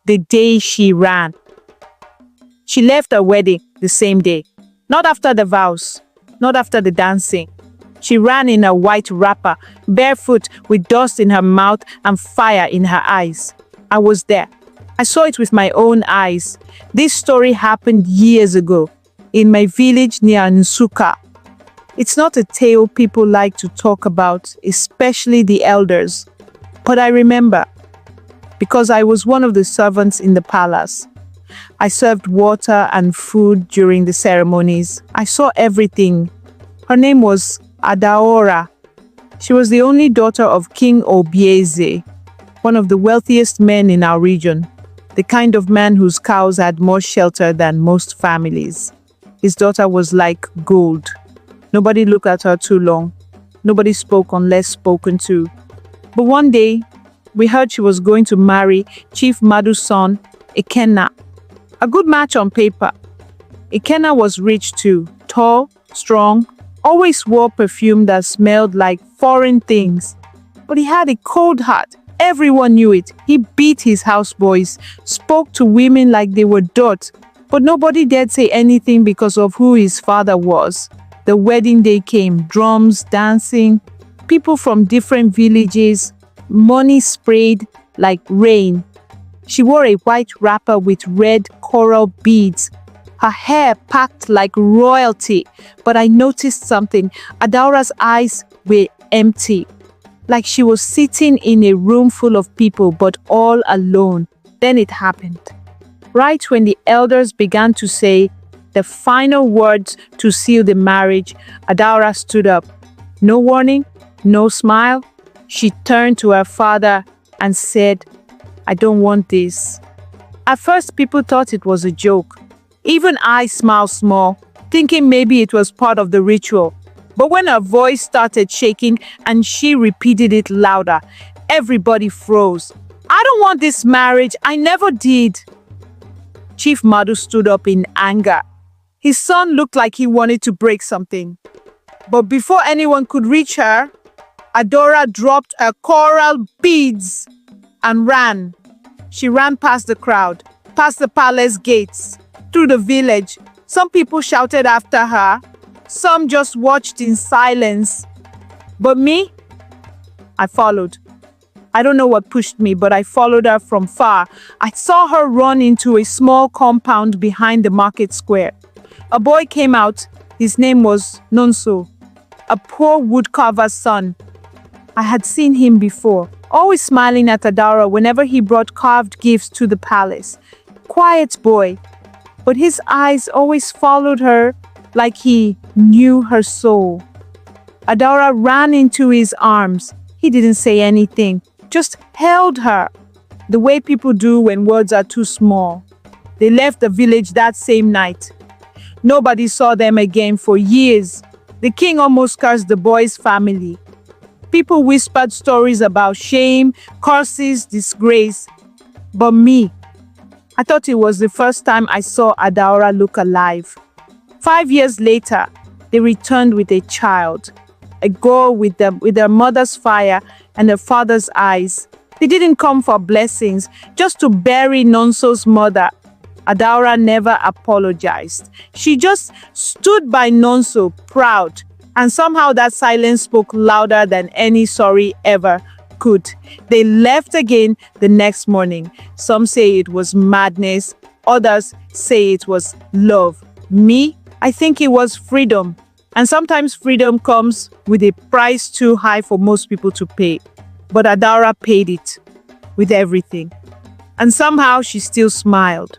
the day she ran. She left her wedding the same day. Not after the vows, not after the dancing. She ran in a white wrapper, barefoot, with dust in her mouth and fire in her eyes. I was there. I saw it with my own eyes. This story happened years ago in my village near Nsukka. It's not a tale people like to talk about, especially the elders. But I remember, because I was one of the servants in the palace. I served water and food during the ceremonies. I saw everything. Her name was Adaora. She was the only daughter of King Obieze, one of the wealthiest men in our region, the kind of man whose cows had more shelter than most families. His daughter was like gold. Nobody looked at her too long. Nobody spoke unless spoken to. But one day, we heard she was going to marry Chief Madu's son, Ekenna. A good match on paper. Ekenna was rich too, tall, strong, always wore perfume that smelled like foreign things. But he had a cold heart. Everyone knew it. He beat his houseboys, spoke to women like they were dirt. But nobody dared say anything because of who his father was. The wedding day came, drums, dancing, people from different villages, money sprayed like rain. She wore a white wrapper with red coral beads. Her hair packed like royalty. But I noticed something. Adaora's eyes were empty, like she was sitting in a room full of people, but all alone. Then it happened. Right when the elders began to say the final words to seal the marriage, Adaora stood up. No warning, no smile. She turned to her father and said, "I don't want this." At first, people thought it was a joke. Even I smiled small, thinking maybe it was part of the ritual. But when her voice started shaking and she repeated it louder, everybody froze. "I don't want this marriage. I never did." Chief Madu stood up in anger. His son looked like he wanted to break something. But before anyone could reach her, Adaora dropped her coral beads and ran. She ran past the crowd, past the palace gates, through the village. Some people shouted after her. Some just watched in silence. But me, I followed. I don't know what pushed me, but I followed her from far. I saw her run into a small compound behind the market square. A boy came out. His name was Nonso, a poor woodcarver's son. I had seen him before, always smiling at Adaora whenever he brought carved gifts to the palace. Quiet boy, but his eyes always followed her like he knew her soul. Adaora ran into his arms. He didn't say anything, just held her, the way people do when words are too small. They left the village that same night. Nobody saw them again for years. The king almost cursed the boy's family. People whispered stories about shame, curses, disgrace. But me, I thought it was the first time I saw Adaora look alive. 5 years later, they returned with a child, a girl with her mother's fire and her father's eyes. They didn't come for blessings, just to bury Nonso's mother. Adaora never apologized. She just stood by Nonso, proud. And somehow that silence spoke louder than any sorry ever could. They left again the next morning. Some say it was madness. Others say it was love. Me, I think it was freedom. And sometimes freedom comes with a price too high for most people to pay. But Adaora paid it with everything. And somehow she still smiled.